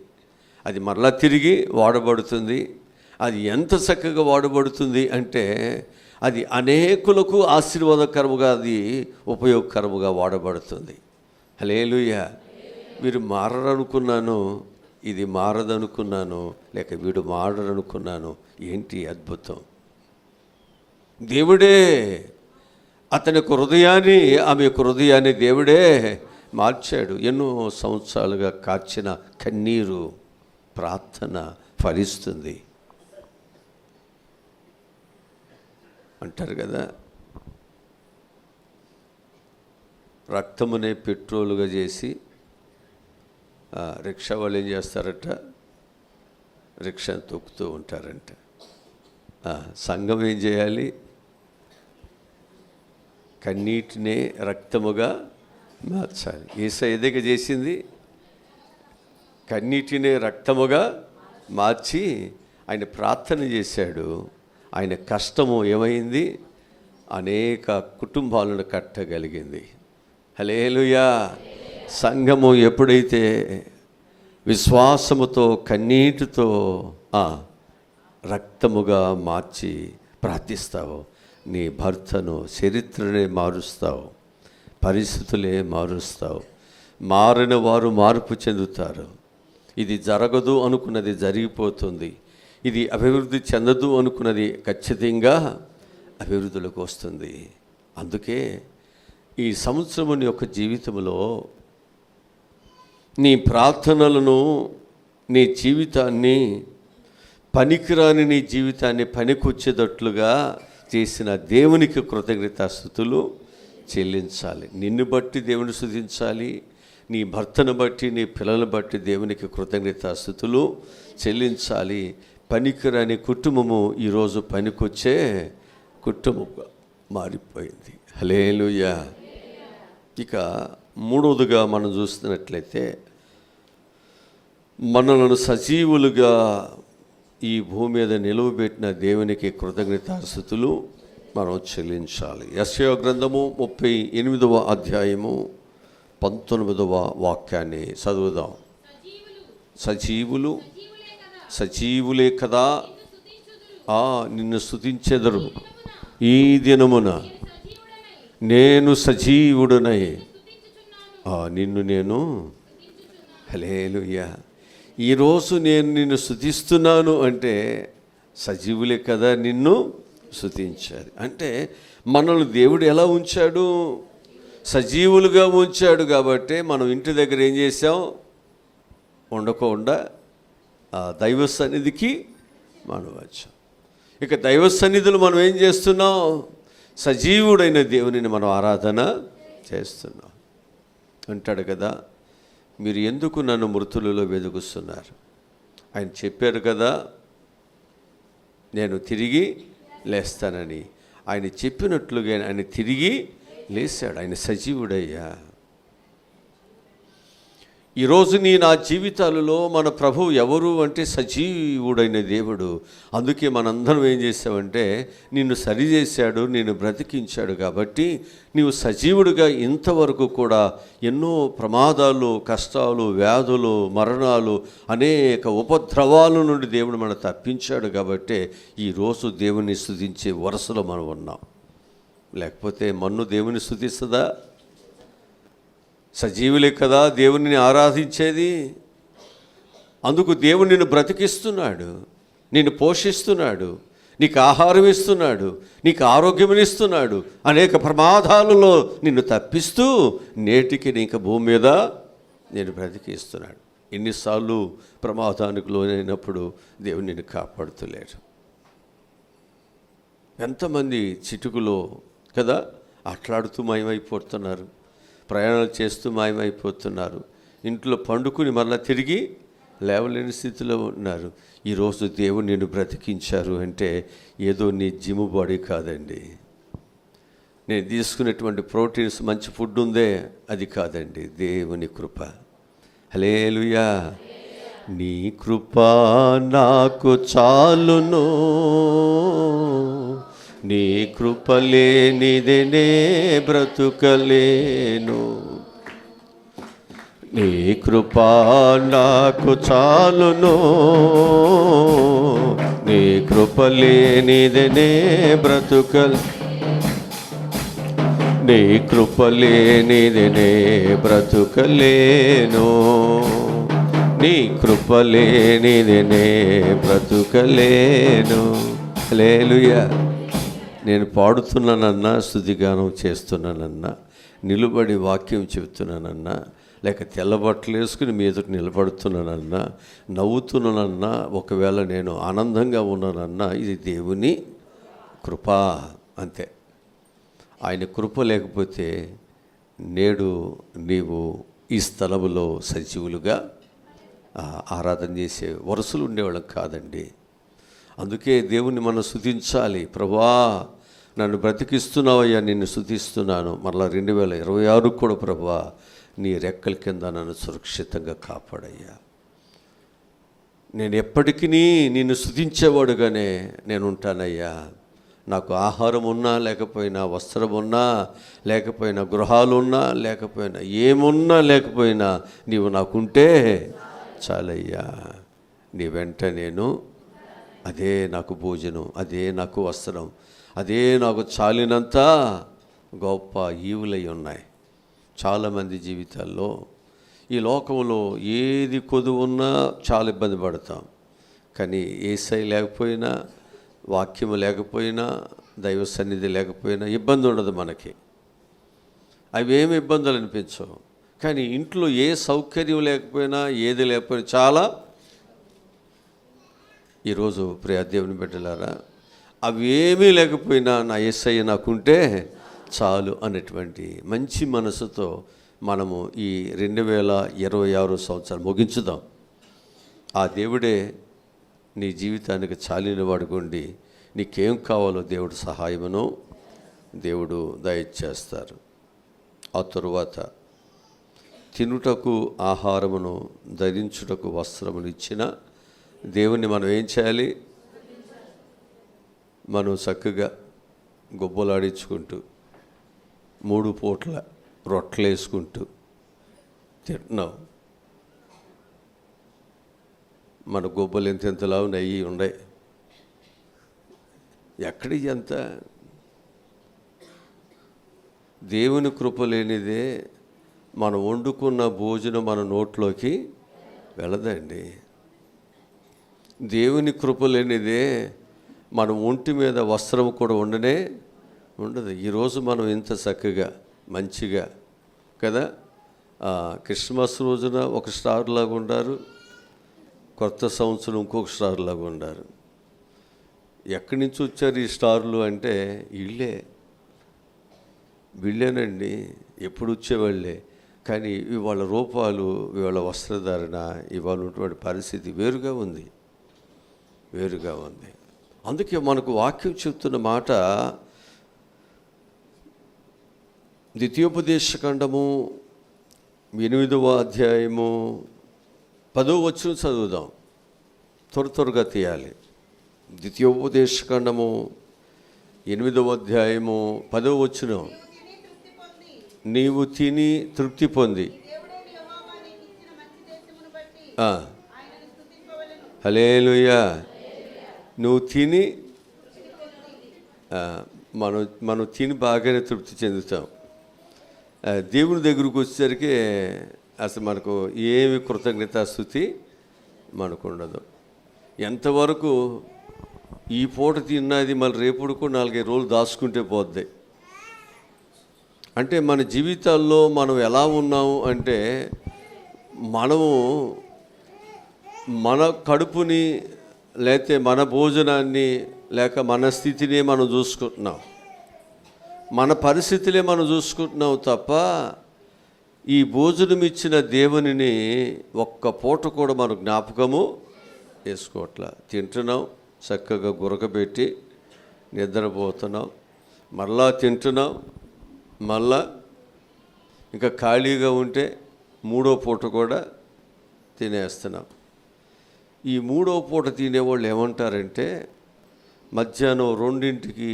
అది మరలా తిరిగి వాడబడుతుంది. అది ఎంత చక్కగా వాడబడుతుంది అంటే అది అనేకులకు ఆశీర్వాదకరముగా, అది ఉపయోగకరముగా వాడబడుతుంది. హల్లెలూయా. మీరు మారనుకున్నాను, ఇది మారదనుకున్నాను, లేక వీడు మారనుకున్నాను. ఏంటి అద్భుతం! దేవుడే అతని హృదయాన్ని, ఆమె హృదయాన్ని దేవుడే మార్చాడు. ఎన్నో సంవత్సరాలుగా కార్చిన కన్నీరు, ప్రార్థన ఫలిస్తుంది అంటారు కదా. రక్తమునే పెట్రోలుగా చేసి రిక్షా వాళ్ళు ఏం చేస్తారట, రిక్షాను తొక్కుతూ ఉంటారంట. సంఘం ఏం చేయాలి? కన్నీటినే రక్తముగా మార్చాలి. యేసయ్య ఎదగ చేసింది కన్నీటినే రక్తముగా మార్చి ఆయన ప్రార్థన చేశాడు. ఆయన కష్టము ఏమైంది? అనేక కుటుంబాలను కట్టగలిగింది. హల్లెలూయా. సంఘము ఎప్పుడైతే విశ్వాసముతో, కన్నీటితో రక్తముగా మార్చి ప్రార్థిస్తావో, నీ భర్తను, చరిత్రనే మారుస్తావు, పరిస్థితులే మారుస్తావు. మారిన వారు మార్పు చెందుతారు. ఇది జరగదు అనుకున్నది జరిగిపోతుంది. ఇది అభివృద్ధి చెందదు అనుకున్నది ఖచ్చితంగా అభివృద్ధిలోకి వస్తుంది. అందుకే ఈ సంవత్సరం నీ యొక్క జీవితంలో నీ ప్రార్థనలను, నీ జీవితాన్ని, పనికిరాని నీ జీవితాన్ని పనికొచ్చేటట్లుగా చేసిన దేవునికి కృతజ్ఞతాస్తుతులు చెల్లించాలి. నిన్ను బట్టి దేవుని స్తుతించాలి. నీ భర్తను బట్టి, నీ పిల్లలను బట్టి దేవునికి కృతజ్ఞతాస్తుతులు చెల్లించాలి. పనికిరాని కుటుంబము ఈరోజు పనికొచ్చే కుటుంబంగా మారిపోయింది. హల్లెలూయా. ఇక మూడవదిగా మనం చూస్తున్నట్లయితే, మనలను సజీవులుగా ఈ భూమి మీద నిలువబెట్టిన దేవునికి కృతజ్ఞతాస్తుతులు మనం చెల్లించాలి. యెషయా గ్రంథము 38వ అధ్యాయము 19వ వాక్యాన్ని చదువుదాం. సజీవులు సజీవులే కదా నిన్ను స్తుతించెదరు. ఈ దినమున నేను సజీవుడనై నిన్ను నేను. హల్లెలూయా. ఈరోజు నేను నిన్ను స్తుతిస్తున్నాను అంటే సజీవులే కదా నిన్ను స్తుతించారు. అంటే మనల్ని దేవుడు ఎలా ఉంచాడు? సజీవులుగా ఉంచాడు. కాబట్టి మనం ఇంటి దగ్గర ఏం చేసాం? ఉండకుండా దైవ సన్నిధికి మనం వచ్చాం. ఇక దైవ సన్నిధులు మనం ఏం చేస్తున్నాం? సజీవుడైన దేవునిని మనం ఆరాధన చేస్తున్నాం. అంటాడు కదా, మీరు ఎందుకు నన్ను మృతులలో వెదుకుస్తున్నారు? ఆయన చెప్పారు కదా, నేను తిరిగి లేస్తానని. ఆయన చెప్పినట్లుగా ఆయన తిరిగి లేచాడు. ఆయన సజీవుడయ్యా. ఈరోజు నా జీవితాలలో మన ప్రభు ఎవరు అంటే సజీవుడైన దేవుడు. అందుకే మనందరం ఏం చేసామంటే, నిన్ను సరిచేశాడు, నిన్ను బ్రతికించాడు. కాబట్టి నీవు సజీవుడిగా ఇంతవరకు కూడా ఎన్నో ప్రమాదాలు, కష్టాలు, వ్యాధులు, మరణాలు, అనేక ఉపద్రవాల నుండి దేవుడు మనం తప్పించాడు. కాబట్టి ఈరోజు దేవుని స్తుతించే వరుసలో మనం ఉన్నాం. లేకపోతే మన్ను దేవుని స్తుతిస్తుందా? సజీవులే కదా దేవుని ఆరాధించేది. అందుకు దేవుడు నిన్ను బ్రతికిస్తున్నాడు, నిన్ను పోషిస్తున్నాడు, నీకు ఆహారం ఇస్తున్నాడు, నీకు ఆరోగ్యం ఇస్తున్నాడు, అనేక ప్రమాదాలలో నిన్ను తప్పిస్తూ నేటికి నీకు భూమి మీద నేను బ్రతికిస్తున్నాడు. ఎన్నిసార్లు ప్రమాదానికి లోనైనప్పుడు దేవుడు నిన్ను కాపాడుతలేడు. ఎంతమంది చిటుకులో కదా అట్లాడుతూ మాయమైపోతున్నారు, ప్రయాణాలు చేస్తూ మాయమైపోతున్నారు, ఇంట్లో పండుకుని మరలా తిరిగి లేవలేని స్థితిలో ఉన్నారు. ఈరోజు దేవుడు నిన్ను బ్రతికించారు అంటే ఏదో నీ జిమ్ బాడీ కాదండి. నేను తీసుకునేటువంటి ప్రోటీన్స్, మంచి ఫుడ్ ఉందే, అది కాదండి. దేవుని కృప. హల్లెలూయా. నీ కృప నాకు చాలును, నీ కృప లేనిదే నే బ్రతుకలేను. నీ కృప నాకు చాలును, నీ కృప లేనిదనే నీ కృప లేనిదనే బ్రతుకలేను, నీ కృప లేనిదనే బ్రతుకలేను. హల్లెలూయా. నేను పాడుతున్నానన్నా, స్తుతిగానం చేస్తున్నానన్నా, నిలబడి వాక్యం చెబుతున్నానన్నా, లేక తెల్లబట్టలు వేసుకుని మీ ఎదుట నిలబడుతున్నానన్నా, నవ్వుతున్నానన్నా, ఒకవేళ నేను ఆనందంగా ఉన్నానన్నా, ఇది దేవుని కృప అంతే. ఆయన కృప లేకపోతే నేడు నీవు ఈ స్థలములో సజీవులుగా ఆరాధన చేసే వరుసలు ఉండేవాళ్ళం కాదండి. అందుకే దేవుణ్ణి మనం స్తుతించాలి. ప్రభువా, నన్ను బ్రతికిస్తున్నావయ్యా, నిన్ను స్తుతిస్తున్నాను. మరలా 2026 కూడా ప్రభువా, నీ రెక్కల కింద నన్ను సురక్షితంగా కాపాడయ్యా. నేను ఎప్పటికీ నిన్ను స్తుతించేవాడుగానే నేను ఉంటానయ్యా. నాకు ఆహారం ఉన్నా లేకపోయినా, వస్త్రం ఉన్నా లేకపోయినా, గృహాలు ఉన్నా లేకపోయినా, ఏమున్నా లేకపోయినా, నీవు నాకుంటే చాలయ్యా. నీ వెంట నేను, అదే నాకు భోజనం, అదే నాకు వస్త్రం, అదే నాకు చాలినంత గొప్ప ఈవులై ఉన్నాయి. చాలామంది జీవితాల్లో ఈ లోకంలో ఏది కొదువున్నా చాలా ఇబ్బంది పడతాం. కానీ యేసయ్య లేకపోయినా, వాక్యము లేకపోయినా, దైవ సన్నిధి లేకపోయినా ఇబ్బంది ఉండదు మనకి. అవేమి ఇబ్బందులు అనిపించవు. కానీ ఇంట్లో ఏ సౌకర్యం లేకపోయినా, ఏది లేకపోయినా చాలా. ఈరోజు ప్రియ దేవుని బిడ్డలారా, అవేమీ లేకపోయినా నా యేసయ్య నాకుంటే చాలు అనేటువంటి మంచి మనసుతో మనము ఈ 2026 సంవత్సరం ముగించుదాం. ఆ దేవుడే నీ జీవితానికి చాలిన వాడుకోండి. నీకేం కావాలో దేవుడు సహాయమును దేవుడు దయచేస్తారు. ఆ తరువాత తినుటకు ఆహారమును, ధరించుటకు వస్త్రమును ఇచ్చిన దేవుణ్ణి మనం ఏం చేయాలి? మనం చక్కగా గొబ్బలాడించుకుంటూ 3 పూట్ల రొట్టెలు వేసుకుంటూ తింటున్నాం. మన గొబ్బలు ఎంతెంతలా ఉన్నాయి ఉన్నాయి. ఎక్కడి ఎంత దేవుని కృప లేనిదే మనం వండుకున్న భోజనం మన నోట్లోకి వెళ్ళదండి. దేవుని కృప లేనిదే మన ఒంటి మీద వస్త్రం కూడా ఉండదు. ఈరోజు మనం ఇంత చక్కగా మంచిగా కదా, క్రిస్మస్ రోజున ఒక స్టార్ లాగా ఉండారు, కొత్త సంవత్సరం ఇంకొక స్టార్ లాగా ఉండారు. ఎక్కడి నుంచి వచ్చారు ఈ స్టార్లు అంటే వీళ్ళేనండి, ఎప్పుడు వచ్చేవాళ్ళే. కానీ ఇవాళ రూపాలు, ఇవాళ వస్త్రధారణ, ఇవాళ ఉన్నటువంటి పరిస్థితి వేరుగా ఉంది. అందుకే మనకు వాక్యం చెప్తున్న మాట, ద్వితీయోపదేశకాండము 8వ అధ్యాయము 10వ వచనం చదువుదాం. త్వరగా తీయాలి. ద్వితీయోపదేశకాండము 8వ అధ్యాయము 10వ వచనం. నీవు తిని తృప్తి పొంది, హల్లెలూయా, నువ్వు తిని, మనం తిని బాగానే తృప్తి చెందుతాం. దేవుని దగ్గరకు వచ్చేసరికి అసలు మనకు ఏమి కృతజ్ఞతాస్తుతి మనకు ఉండదు. ఎంతవరకు ఈ పూట తిన్నది మళ్ళీ రేపుడుకు 4-5 రోజులు దాచుకుంటే పోద్ది. అంటే మన జీవితాల్లో మనం ఎలా ఉన్నాము అంటే, మనము మన కడుపుని, లేకపోతే మన భోజనాన్ని, లేక మన స్థితిని మనం చూసుకుంటున్నాం, మన పరిస్థితులే మనం చూసుకుంటున్నాం తప్ప ఈ భోజనం ఇచ్చిన దేవునిని ఒక్క పూట కూడా మనం జ్ఞాపకము వేసుకోవట్లా. తింటున్నాం, చక్కగా గురకబెట్టి నిద్రపోతున్నాం, మళ్ళా తింటున్నాం, మళ్ళా ఇంకా ఖాళీగా ఉంటే 3వ పూట కూడా తినేస్తున్నాం. ఈ 3వ పూట తినేవాళ్ళు ఏమంటారంటే, మధ్యాహ్నం 2ంటికి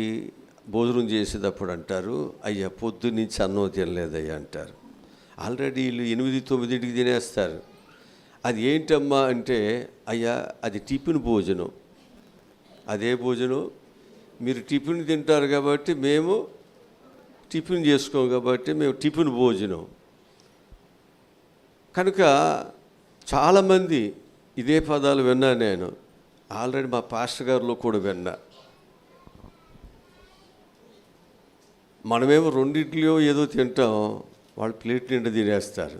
భోజనం చేసేటప్పుడు అంటారు, అయ్యా పొద్దున్నుంచి అన్నం తినలేదయ్యా అంటారు. ఆల్రెడీ వీళ్ళు 8-9ంటికి తినేస్తారు. అది ఏంటమ్మా అంటే, అయ్యా అది టిఫిన్ భోజనం, అదే భోజనం. మీరు టిఫిన్ తింటారు కాబట్టి మేము టిఫిన్ చేసుకోం కాబట్టి మేము టిఫిన్ భోజనం. కనుక చాలామంది ఇదే పదాలు విన్నా నేను. ఆల్రెడీ మా పాస్టర్ గారిలో కూడా విన్నా. మనమేమో 2 ఇడ్లీయో ఏదో తింటాం, వాళ్ళు ప్లేట్ నిండా తినేస్తారు.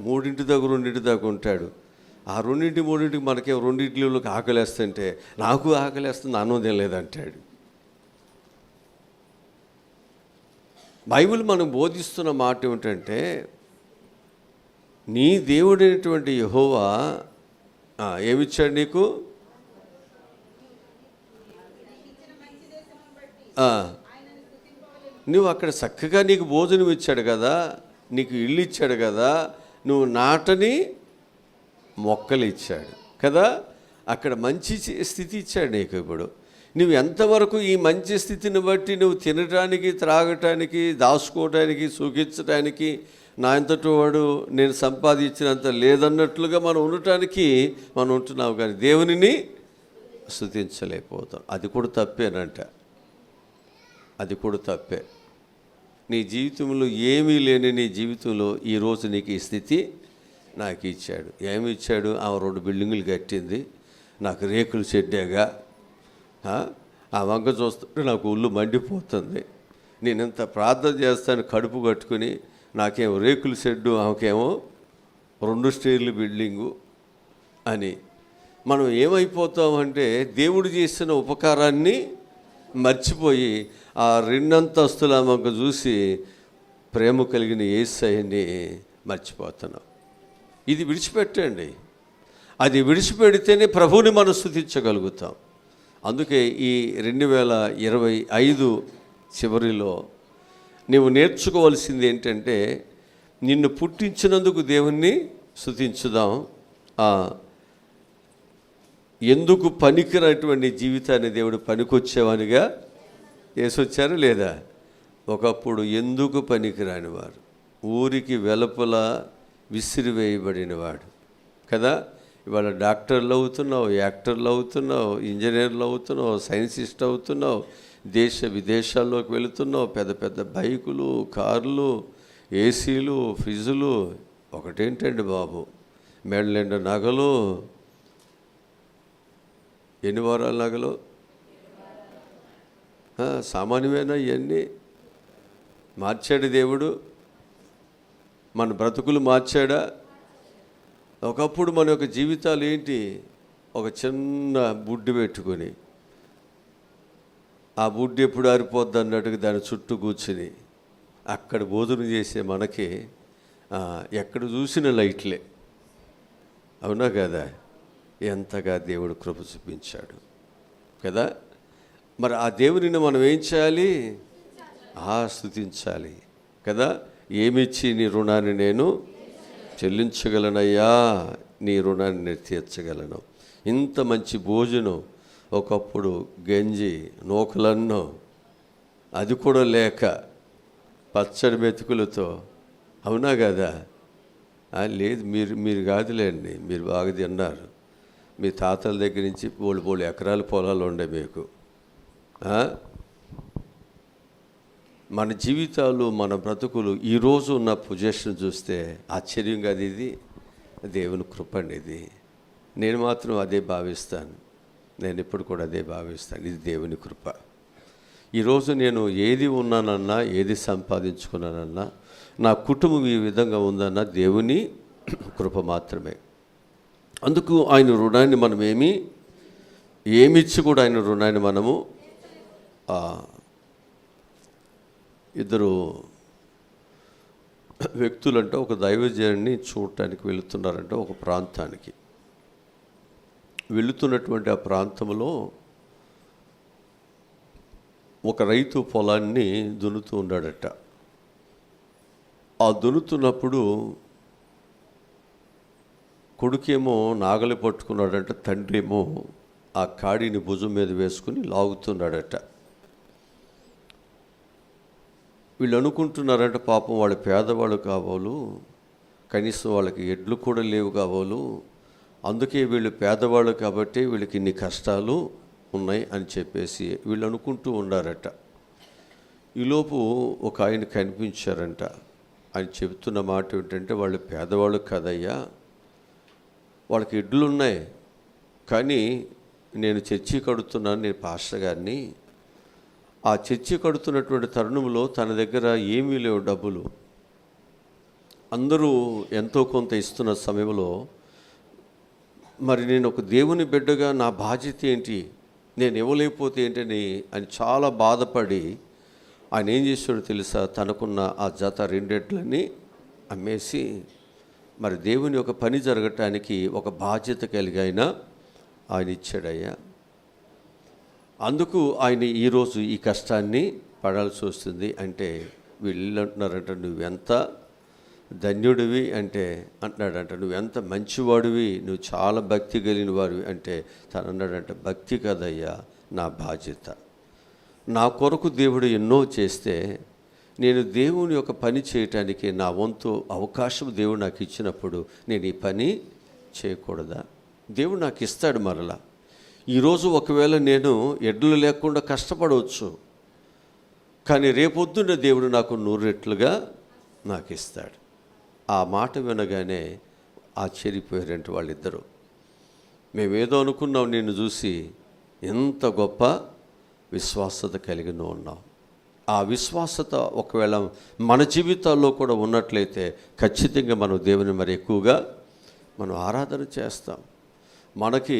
3 దాకా 2 దాకా ఉంటాడు. ఆ 2 3 మనకేమో 2 ఇడ్లీలకు ఆకలేస్తుంటే నాకు ఆకలేస్తుంది, అన్నం తినలేదంటాడు. బైబిల్ మనం బోధిస్తున్న మాట ఏమిటంటే, నీ దేవుడైనటువంటి యెహోవా ఏమిచ్చాడు నీకు? నువ్వు అక్కడ చక్కగా నీకు భోజనం ఇచ్చాడు కదా, నీకు ఇల్లు ఇచ్చాడు కదా, నువ్వు నాటని మొక్కలు ఇచ్చాడు కదా, అక్కడ మంచి స్థితి ఇచ్చాడు నీకు. ఇప్పుడు నువ్వు ఎంతవరకు ఈ మంచి స్థితిని బట్టి నువ్వు తినటానికి, త్రాగటానికి, దాచుకోవటానికి, సుఖించడానికి, నా ఎంతటి వాడు నేను సంపాదించినంత లేదన్నట్లుగా మనం ఉండటానికి మనం ఉంటున్నావు, కానీ దేవునిని స్తుతించలేకపోతాం. అది కూడా తప్పేనంట. అది కూడా తప్పే. నీ జీవితంలో ఏమీ లేని నీ జీవితంలో ఈరోజు నీకు ఈ స్థితి నాకు ఇచ్చాడు. ఏమి ఇచ్చాడు? ఆమె 2 బిల్డింగులు కట్టింది, నాకు రేకులు చెడ్డాగా. ఆ వంక చూస్తుంటే నాకు ఒళ్ళు మండిపోతుంది. నేను ఎంత ప్రార్థన చేస్తాను కడుపు కట్టుకుని, నాకేమో రేకుల షెడ్డు, ఆమెకేమో 2 స్టేర్లు బిల్డింగు అని. మనం ఏమైపోతామంటే దేవుడు చేసిన ఉపకారాన్ని మర్చిపోయి ఆ 2 అంతస్తుల ఆమెకు చూసి ప్రేమ కలిగిన యేసయ్యని మర్చిపోతున్నాం. ఇది విడిచిపెట్టండి. అది విడిచిపెడితేనే ప్రభువుని మనం స్తుతించగలుగుతాం. అందుకే ఈ 2025 చివరిలో నీవు నేర్చుకోవాల్సింది ఏంటంటే, నిన్ను పుట్టించినందుకు దేవుణ్ణి స్తుతించుదాం. ఎందుకు పనికిరటువంటి జీవితాన్ని దేవుడు పనికొచ్చేవానిగా వేసొచ్చారు లేదా? ఒకప్పుడు ఎందుకు పనికిరాని వారు, ఊరికి వెలుపల విసిరివేయబడినవాడు కదా. ఇవాళ డాక్టర్లు అవుతున్నావు, యాక్టర్లు అవుతున్నావు, ఇంజనీర్లు అవుతున్నావు, సైన్సిస్ట్ అవుతున్నావు, దేశ విదేశాల్లోకి వెళుతున్నావు, పెద్ద పెద్ద బైకులు, కార్లు, ఏసీలు, ఫ్రిడ్జులు. ఒకటేంటండి బాబు, మెడలెండ నగలు. ఎన్ని వారాల నగలు? సామాన్యమైన ఇవన్నీ మార్చాడు దేవుడు. మన బ్రతుకులు మార్చాడా? ఒకప్పుడు మన యొక్క జీవితాలు ఏంటి? ఒక చిన్న బుడ్డి పెట్టుకొని, ఆ బుడ్డి ఎప్పుడు ఆరిపోద్ది అన్నట్టుగా దాని చుట్టూ కూర్చుని అక్కడ భోజనం చేసే మనకి ఎక్కడ చూసిన లైట్లే. అవునా కదా? ఎంతగా దేవుడు కృప చూపించాడు కదా. మరి ఆ దేవునిని మనం ఏం చేయాలి? స్తుతించాలి కదా. ఏమిచ్చి నీ రుణాన్ని నేను చెల్లించగలనయ్యా, నీ రుణాన్ని నేను తీర్చగలను. ఇంత మంచి భోజనం, ఒకప్పుడు గంజి నూకలన్నో, అది కూడా లేక పచ్చడి మెతుకులతో. అవునా కదా? లేదు, మీరు కాదులేండి, మీరు బాగా తిన్నారు. మీ తాతల దగ్గర నుంచి బోళ్ళు ఎకరాల పొలాలు ఉండే మీకు. మన జీవితాలు, మన బ్రతుకులు ఈరోజు ఉన్న పొజిషన్ చూస్తే ఆశ్చర్యం కాదు. ఇది దేవుని కృప అండి. ఇది నేను మాత్రం అదే భావిస్తాను. నేను ఇప్పుడు కూడా అదే భావిస్తాను. ఇది దేవుని కృప. ఈరోజు నేను ఏది ఉన్నానన్నా, ఏది సంపాదించుకున్నానన్నా, నా కుటుంబం ఈ విధంగా ఉందన్నా దేవుని కృప మాత్రమే. అందుకు ఆయన రుణాన్ని మనం ఏమిచ్చి కూడా ఆయన రుణాన్ని మనము ఇద్దరు వ్యక్తులంటే ఒక దైవజనుడిని చూడటానికి వెళుతున్నారంటే ఒక ప్రాంతానికి వెళుతున్నటువంటి ఆ ప్రాంతంలో ఒక రైతు పొలాన్ని దున్నుతూ ఉన్నాడట. ఆ దున్నుతున్నప్పుడు కొడుకేమో నాగలి పట్టుకున్నాడంట, తండ్రి ఏమో ఆ కాడిని భుజం మీద వేసుకుని లాగుతున్నాడట. వీళ్ళు అనుకుంటున్నారంట, పాపం వాళ్ళు పేదవాళ్ళు కావాలు, కనీసం వాళ్ళకి ఎడ్లు కూడా లేవు కావాలు, అందుకే వీళ్ళు పేదవాళ్ళు కాబట్టి వీళ్ళకి ఇన్ని కష్టాలు ఉన్నాయి అని చెప్పేసి వీళ్ళు అనుకుంటూ ఉన్నారట. ఈలోపు ఒక ఆయన కనిపించారంట. ఆయన చెబుతున్న మాట ఏంటంటే, వాళ్ళు పేదవాళ్ళు కదయ్యా, వాళ్ళకి ఎడ్లు ఉన్నాయి, కానీ నేను చర్చి కడుతున్నాను, నేను పాస్టర్ గారిని. ఆ చర్చి కడుతున్నటువంటి తరుణంలో తన దగ్గర ఏమీ లేవు డబ్బులు. అందరూ ఎంతో కొంత ఇస్తున్న సమయంలో మరి నేను ఒక దేవుని బిడ్డగా నా బాధ్యత ఏంటి, నేను ఇవ్వలేకపోతే ఏంటని అని చాలా బాధపడి ఆయన ఏం చేశాడో తెలుసా, తనకున్న ఆ జత 2 ఎడ్లని అమ్మేసి మరి దేవుని ఒక పని జరగటానికి ఒక బాధ్యత కలిగి ఆయన ఇచ్చాడయ్యా. అందుకు ఆయన ఈరోజు ఈ కష్టాన్ని పడాల్సి వస్తుంది. అంటే వీళ్ళు అంటున్నారంట, నువ్వెంత ధన్యుడివి అంటే అంటున్నాడంట, నువ్వెంత మంచివాడివి, నువ్వు చాలా భక్తి కలిగిన వాడివి అంటే తను అన్నాడంట, భక్తి కదయ్యా నా బాధ్యత. నా కొరకు దేవుడు ఎన్నో చేస్తే నేను దేవుని యొక్క పని చేయటానికి నా వంతు అవకాశం దేవుడు నాకు ఇచ్చినప్పుడు నేను ఈ పని చేయకూడదా? దేవుడు నాకు ఇస్తాడు మరలా. ఈరోజు ఒకవేళ నేను ఎడ్లు లేకుండా కష్టపడవచ్చు, కానీ రేపొద్దున్న దేవుడు నాకు 100 రెట్లుగా నాకు ఇస్తాడు. ఆ మాట వినగానే ఆశ్చర్యపోయారంటే వాళ్ళిద్దరూ. మేమేదో అనుకున్నాం, నిన్ను చూసి ఎంత గొప్ప విశ్వాసత కలిగి ఉన్నాం. ఆ విశ్వాసత ఒకవేళ మన జీవితాల్లో కూడా ఉన్నట్లయితే ఖచ్చితంగా మనం దేవుని మరి ఎక్కువగా మనం ఆరాధన చేస్తాం. మనకి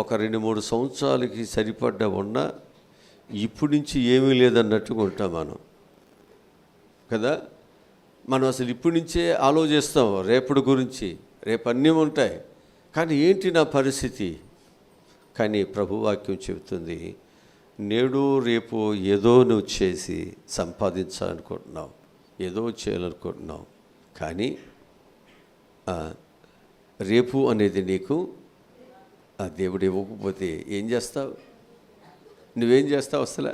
ఒక 2-3 సంవత్సరాలకి సరిపడ్డ ఉన్న ఇప్పటి నుంచి ఏమీ లేదన్నట్టుగా ఉంటాం మనం కదా. మనం అసలు ఇప్పటి నుంచే ఆలోచిస్తాం రేపటి గురించి, రేపు అన్నీ ఉంటాయి, కానీ ఏంటి నా పరిస్థితి. కానీ ప్రభువాక్యం చెబుతుంది, నేడు రేపు ఏదో నువ్వు చేసి సంపాదించాలనుకుంటున్నావు, ఏదో చేయాలనుకుంటున్నావు, కానీ రేపు అనేది నీకు ఆ దేవుడు ఇవ్వకపోతే ఏం చేస్తావు? నువ్వేం చేస్తావు? అసలు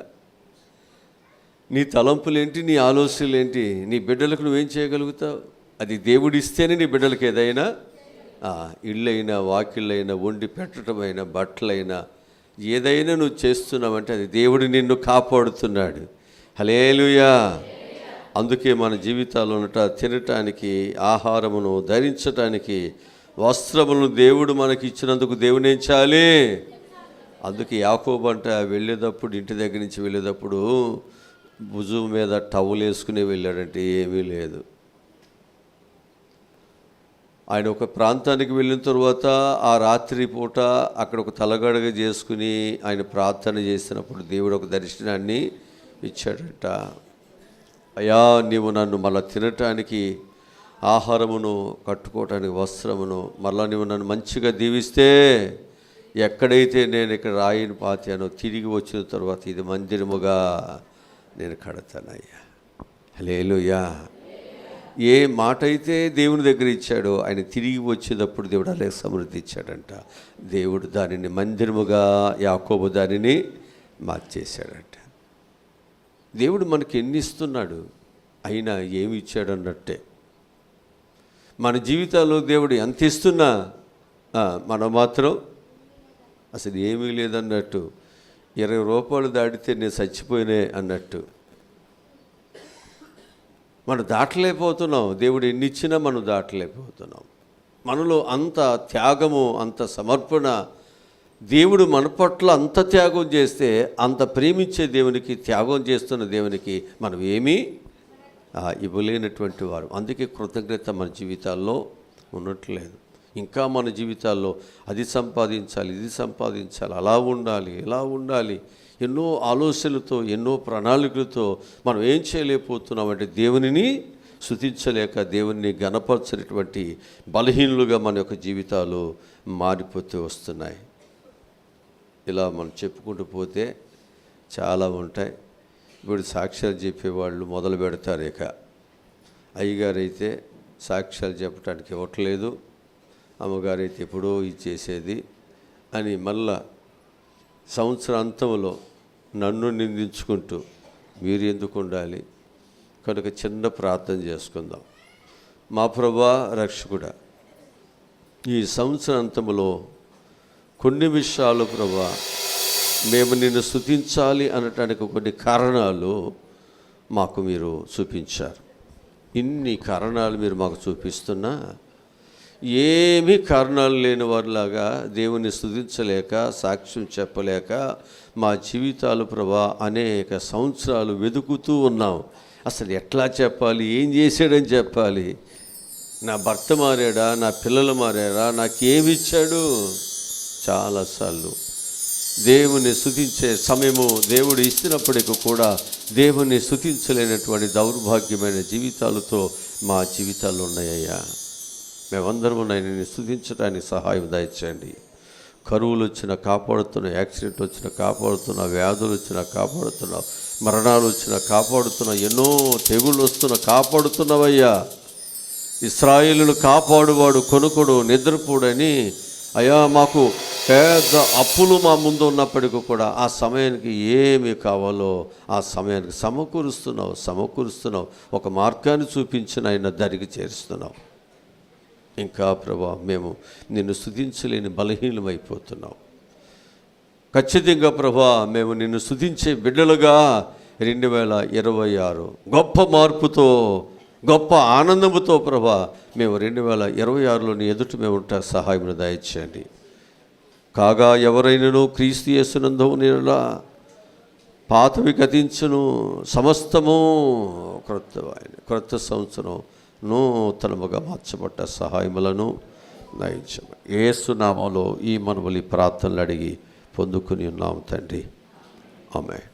నీ తలంపులేంటి, నీ ఆలోచనలు ఏంటి, నీ బిడ్డలకు నువ్వేం చేయగలుగుతావు? అది దేవుడు ఇస్తేనే నీ బిడ్డలకు ఏదైనా, ఇళ్ళైనా వాకిళ్ళైనా వండి పెట్టడమైనా బట్టలైనా ఏదైనా నువ్వు చేస్తున్నావంటే అది దేవుడు నిన్ను కాపాడుతున్నాడు. హల్లెలూయా. అందుకే మన జీవితాల్లో తినటానికి, ఆహారమును ధరించటానికి, వస్త్రములను దేవుడు మనకి ఇచ్చినందుకు దేవుని ఏం చేయాలి? అందుకే యాకోబు అంట వెళ్ళేటప్పుడు, ఇంటి దగ్గర నుంచి వెళ్ళేటప్పుడు భుజం మీద టవల్ వేసుకుని వెళ్ళాడంటే ఏమీ లేదు. ఆయన ఒక ప్రాంతానికి వెళ్ళిన తర్వాత ఆ రాత్రి పూట అక్కడ ఒక తలగడగ చేసుకుని ఆయన ప్రార్థన చేసినప్పుడు దేవుడు ఒక దర్శనాన్ని ఇచ్చాడట. అయ్యా, నీవు నన్ను మళ్ళీ తినటానికి ఆహారమును, కట్టుకోవటానికి వస్త్రమును, మళ్ళీ నీవు నన్ను మంచిగా దీవిస్తే ఎక్కడైతే నేను ఇక్కడ రాయిని పాతానో తిరిగి వచ్చిన తర్వాత ఇది మందిరముగా నేను కడతానయ్యా. హల్లెలూయా. ఏ మాట అయితే దేవుని దగ్గర ఇచ్చాడో ఆయన తిరిగి వచ్చేటప్పుడు దేవుడు అలాగే సమృద్ధి ఇచ్చాడంట. దేవుడు దానిని మందిరముగా, యాకోబు దానిని మార్చేశాడంట. దేవుడు మనకి ఎన్ని ఇస్తున్నాడు, అయినా ఏమి ఇచ్చాడు అన్నట్టే. మన జీవితాల్లో దేవుడు ఎంత ఇస్తున్నా మనం మాత్రం అసలు ఏమీ లేదన్నట్టు, 20 రూపాయలు దాటితే నేను చచ్చిపోయినే అన్నట్టు మనం దాటలేకపోతున్నాం. దేవుడు ఎన్ని ఇచ్చినా మనం దాటలేకపోతున్నాం. మనలో అంత త్యాగము, అంత సమర్పణ, దేవుడు మన పట్ల అంత త్యాగం చేస్తే, అంత ప్రేమించే దేవునికి, త్యాగం చేస్తున్న దేవునికి మనం ఏమీ ఇవ్వలేనటువంటి వారు. అందుకే కృతజ్ఞత మన జీవితాల్లో ఉండట్లేదు. ఇంకా మన జీవితాల్లో అది సంపాదించాలి, ఇది సంపాదించాలి, అలా ఉండాలి, ఇలా ఉండాలి, ఎన్నో ఆలోచనలతో, ఎన్నో ప్రణాళికలతో మనం ఏం చేయలేకపోతున్నామంటే దేవునిని స్తుతించలేక, దేవుని గణపరచినటువంటి బలహీనులుగా మన యొక్క జీవితాలు మారిపోతూ వస్తున్నాయి. ఇలా మనం చెప్పుకుంటూ పోతే చాలా ఉంటాయి. ఇప్పుడు సాక్ష్యాలు చెప్పేవాళ్ళు మొదలు పెడతారు. ఇక అయ్యగారైతే సాక్ష్యాలు చెప్పడానికి ఇవ్వట్లేదు, అమ్మగారైతే ఎప్పుడో ఇచ్చేసేది అని మళ్ళా సంవత్సరాంతంలో నన్ను నిందించుకుంటూ మీరు ఎందుకు ఉండాలి. కనుక చిన్న ప్రార్థన చేసుకుందాం. మా ప్రభువా, రక్షకుడా, ఈ సంవత్సరాంతంలో కొన్ని విషయాలు ప్రభువా మేము నిన్ను స్తుతించాలి అనటానికి కొన్ని కారణాలు మాకు మీరు చూపించారు. ఇన్ని కారణాలు మీరు మాకు చూపిస్తున్నా ఏమీ కారణాలు లేని వారిలాగా దేవుని స్తుతించలేక, సాక్ష్యం చెప్పలేక మా జీవితాలు ప్రభా అనేక సంవత్సరాలు వెతుకుతూ ఉన్నాం. అసలు ఎట్లా చెప్పాలి, ఏం చేశాడని చెప్పాలి? నా భర్త మారాడా, నా పిల్లలు మారారా, నాకేమిచ్చాడు? చాలాసార్లు దేవుని స్తుతించే సమయము దేవుడు ఇచ్చినప్పటికీ కూడా దేవుని స్తుతించలేనటువంటి దౌర్భాగ్యమైన జీవితాలతో మా జీవితాలు ఉన్నాయ్యా. మేమందరము నిన్ను స్తుతించడానికి సహాయం దయచేయండి. కరువులు వచ్చినా కాపాడుతున్నావు, యాక్సిడెంట్ వచ్చినా కాపాడుతున్నావు, వ్యాధులు వచ్చినా కాపాడుతున్నావు, మరణాలు వచ్చినా కాపాడుతున్నావు, ఎన్నో తెగుళ్ళు వస్తున్నా కాపాడుతున్నావయ్యా. ఇశ్రాయేలును కాపాడువాడు కొనుకొడు నిద్రపోడని అయ్యా, మాకు పెద్ద అప్పులు మా ముందు ఉన్నప్పటికీ కూడా ఆ సమయానికి ఏమి కావాలో ఆ సమయానికి సమకూరుస్తున్నావు. ఒక మార్గాన్ని చూపించిన ఆయన దరికి చేరుస్తున్నావు. ఇంకా ప్రభా, మేము నిన్ను స్తుతించలేని బలహీనమైపోతున్నాం. ఖచ్చితంగా ప్రభా, మేము నిన్ను స్తుతించే బిడ్డలుగా 2026 గొప్ప మార్పుతో, గొప్ప ఆనందముతో ప్రభా, మేము 2026లో నీ ఎదుట మేము ఉంటా సహాయం దయచేయండి. కాగా ఎవరైనాను క్రీస్తు యేసునందు నేనులా పాతవి గతించును, సమస్తము క్రొత్త సంవత్సరం నూతనముగా మార్చబడ్డ సహాయములను దయచేయండి. యేసు నామములో ఈ మనవులు ప్రార్థనలు అడిగి పొందుకుని ఉన్నాము తండ్రి. ఆమేన్.